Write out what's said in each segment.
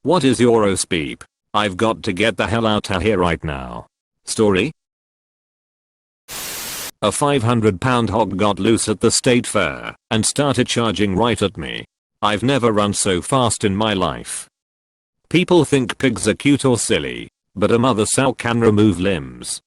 What is your OSPEEP? I've got to get the hell out of here right now. Story? A 500-pound hog got loose at the state fair and started charging right at me. I've never run so fast in my life. People think pigs are cute or silly, but a mother sow can remove limbs.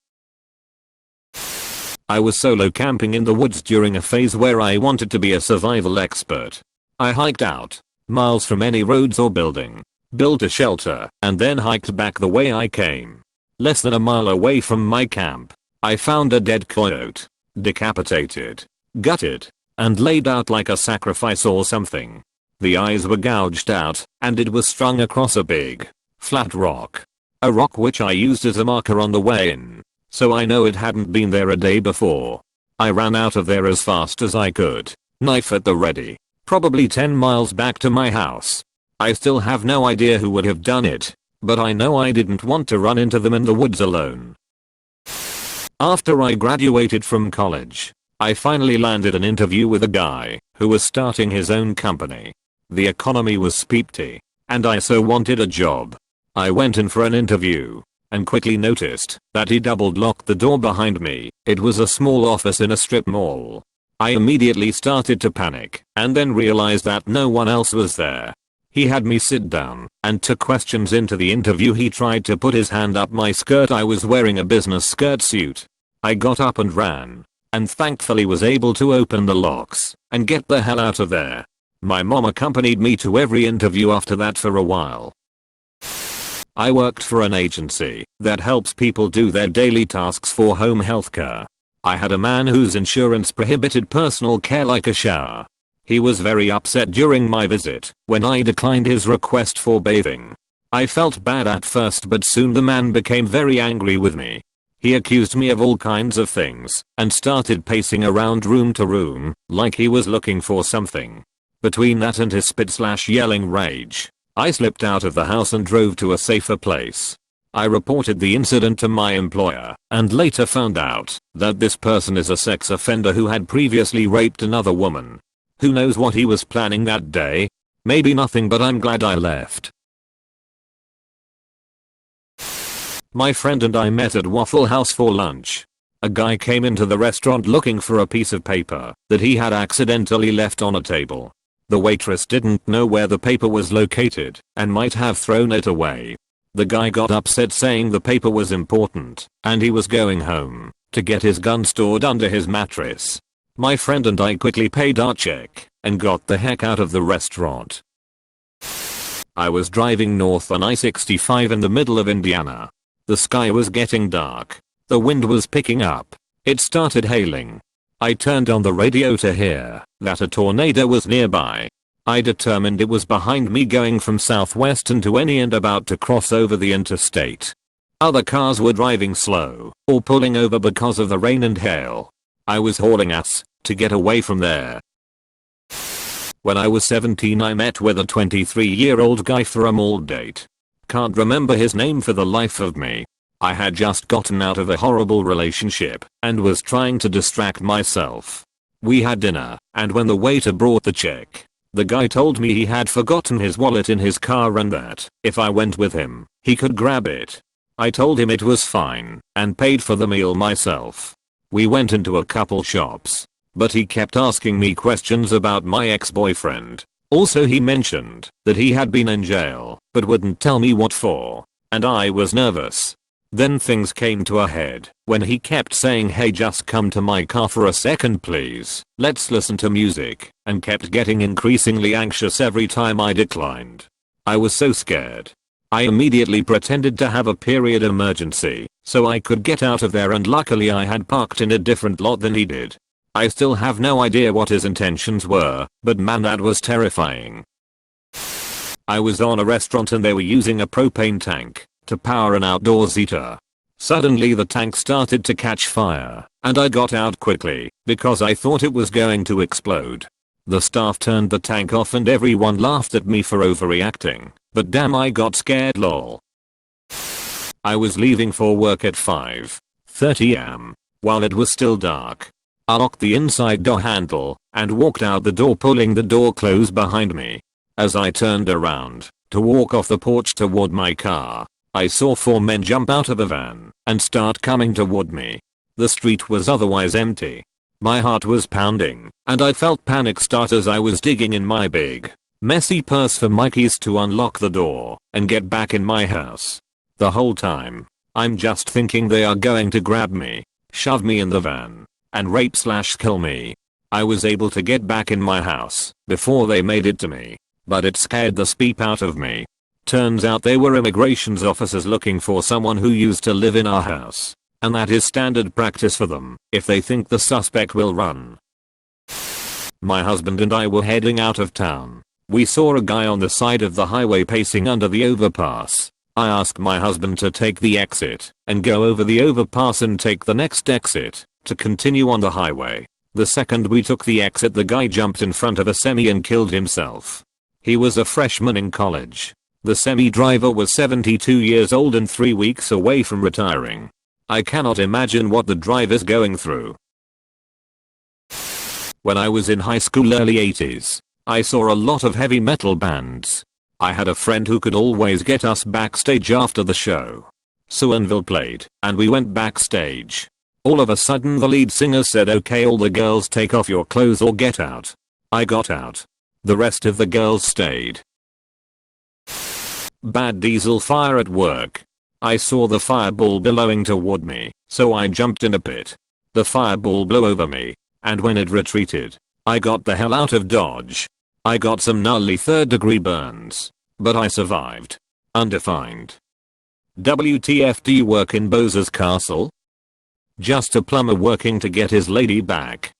I was solo camping in the woods during a phase where I wanted to be a survival expert. I hiked out, miles from any roads or building, built a shelter, and then hiked back the way I came. Less than a mile away from my camp, I found a dead coyote, decapitated, gutted, and laid out like a sacrifice or something. The eyes were gouged out, and it was strung across a big, flat rock. A rock which I used as a marker on the way in, so I know it hadn't been there a day before. I ran out of there as fast as I could, knife at the ready, probably 10 miles back to my house. I still have no idea who would have done it, but I know I didn't want to run into them in the woods alone. After I graduated from college, I finally landed an interview with a guy who was starting his own company. The economy was peepty, and I so wanted a job. I went in for an interview and quickly noticed that he double locked the door behind me. It was a small office in a strip mall. I immediately started to panic and then realized that no one else was there. He had me sit down and took questions into the interview. He tried to put his hand up my skirt. I was wearing a business skirt suit. I got up and ran, and thankfully was able to open the locks and get the hell out of there. My mom accompanied me to every interview after that for a while. I worked for an agency that helps people do their daily tasks for home healthcare. I had a man whose insurance prohibited personal care like a shower. He was very upset during my visit when I declined his request for bathing. I felt bad at first, but soon the man became very angry with me. He accused me of all kinds of things and started pacing around room to room like he was looking for something. Between that and his spit/yelling rage, I slipped out of the house and drove to a safer place. I reported the incident to my employer and later found out that this person is a sex offender who had previously raped another woman. Who knows what he was planning that day? Maybe nothing, but I'm glad I left. My friend and I met at Waffle House for lunch. A guy came into the restaurant looking for a piece of paper that he had accidentally left on a table. The waitress didn't know where the paper was located and might have thrown it away. The guy got upset, saying the paper was important and he was going home to get his gun stored under his mattress. My friend and I quickly paid our check and got the heck out of the restaurant. I was driving north on I-65 in the middle of Indiana. The sky was getting dark. The wind was picking up. It started hailing. I turned on the radio to hear that a tornado was nearby. I determined it was behind me, going from southwest into any and about to cross over the interstate. Other cars were driving slow or pulling over because of the rain and hail. I was hauling ass to get away from there. When I was 17, I met with a 23-year-old guy for a mall date. Can't remember his name for the life of me. I had just gotten out of a horrible relationship and was trying to distract myself. We had dinner, and when the waiter brought the check, the guy told me he had forgotten his wallet in his car and that if I went with him, he could grab it. I told him it was fine and paid for the meal myself. We went into a couple shops, but he kept asking me questions about my ex-boyfriend. Also, he mentioned that he had been in jail but wouldn't tell me what for, and I was nervous. Then things came to a head when he kept saying, "Hey, just come to my car for a second please, let's listen to music," and kept getting increasingly anxious every time I declined. I was so scared. I immediately pretended to have a period emergency so I could get out of there, and luckily I had parked in a different lot than he did. I still have no idea what his intentions were, but man, that was terrifying. I was on a restaurant and they were using a propane tank to power an outdoors heater. Suddenly the tank started to catch fire, and I got out quickly because I thought it was going to explode. The staff turned the tank off and everyone laughed at me for overreacting, but damn, I got scared, lol. I was leaving for work at 5:30 am while it was still dark. I locked the inside door handle and walked out the door, pulling the door close behind me. As I turned around, to walk off the porch toward my car. I saw 4 men jump out of a van and start coming toward me. The street was otherwise empty. My heart was pounding, and I felt panic start as I was digging in my big, messy purse for my keys to unlock the door and get back in my house. The whole time, I'm just thinking they are going to grab me, shove me in the van, and rape/kill me. I was able to get back in my house before they made it to me, but it scared the speep out of me. Turns out they were immigrations officers looking for someone who used to live in our house, and that is standard practice for them if they think the suspect will run. My husband and I were heading out of town. We saw a guy on the side of the highway pacing under the overpass. I asked my husband to take the exit and go over the overpass and take the next exit to continue on the highway. The second we took the exit, the guy jumped in front of a semi and killed himself. He was a freshman in college. The semi driver was 72 years old and 3 weeks away from retiring. I cannot imagine what the driver's going through. When I was in high school early 80s, I saw a lot of heavy metal bands. I had a friend who could always get us backstage after the show. So Anvil played, and we went backstage. All of a sudden the lead singer said, "Okay, all the girls take off your clothes or get out." I got out. The rest of the girls stayed. Bad diesel fire at work. I saw the fireball billowing toward me, so I jumped in a pit. The fireball blew over me, and when it retreated, I got the hell out of Dodge. I got some gnarly 3rd-degree burns, but I survived. Undefined. WTF, do you work in Boza's castle? Just a plumber working to get his lady back.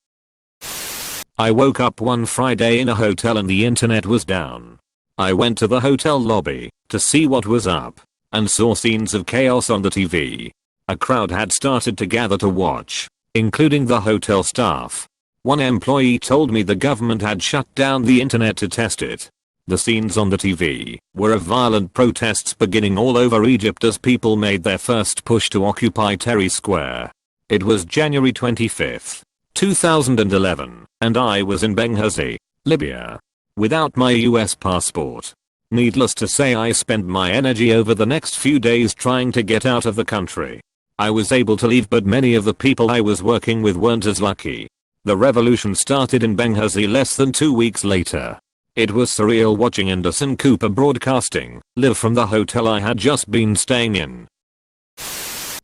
I woke up one Friday in a hotel and the internet was down. I went to the hotel lobby to see what was up and saw scenes of chaos on the TV. A crowd had started to gather to watch, including the hotel staff. One employee told me the government had shut down the internet to test it. The scenes on the TV were of violent protests beginning all over Egypt as people made their first push to occupy Tahrir Square. It was January 25th, 2011, and I was in Benghazi, Libya, without my US passport. Needless to say, I spent my energy over the next few days trying to get out of the country. I was able to leave, but many of the people I was working with weren't as lucky. The revolution started in Benghazi less than 2 weeks later. It was surreal watching Anderson Cooper broadcasting live from the hotel I had just been staying in.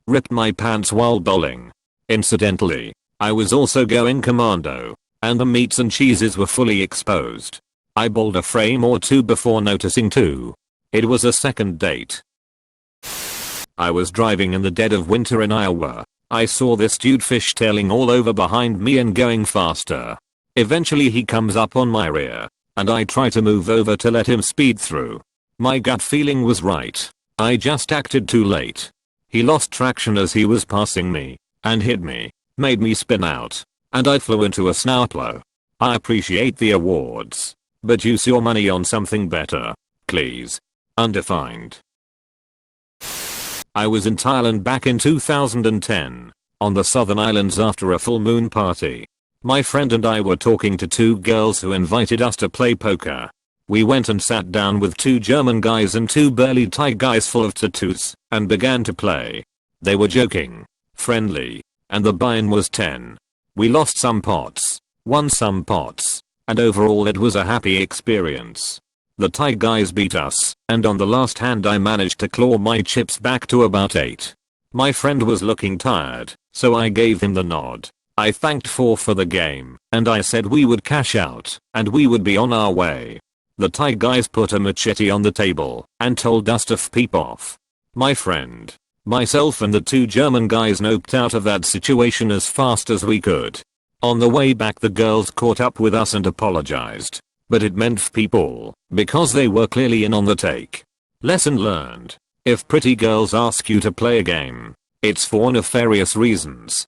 Ripped my pants while bowling. Incidentally, I was also going commando, and the meats and cheeses were fully exposed. I bowled a frame or two before noticing too. It was a second date. I was driving in the dead of winter in Iowa. I saw this dude fishtailing all over behind me and going faster. Eventually he comes up on my rear, and I try to move over to let him speed through. My gut feeling was right. I just acted too late. He lost traction as he was passing me, and hit me, made me spin out, and I flew into a snowplow. I appreciate the awards, but use your money on something better, please. Undefined. I was in Thailand back in 2010, on the southern islands after a full moon party. My friend and I were talking to 2 girls who invited us to play poker. We went and sat down with 2 German guys and 2 burly Thai guys full of tattoos, and began to play. They were joking, friendly, and the buy-in was 10. We lost some pots, won some pots, and overall it was a happy experience. The Thai guys beat us, and on the last hand I managed to claw my chips back to about 8. My friend was looking tired, so I gave him the nod. I thanked for the game, and I said we would cash out, and we would be on our way. The Thai guys put a machete on the table, and told us to peep off. My friend, myself and the 2 German guys noped out of that situation as fast as we could. On the way back the girls caught up with us and apologized. But it meant people, because they were clearly in on the take. Lesson learned. If pretty girls ask you to play a game, it's for nefarious reasons.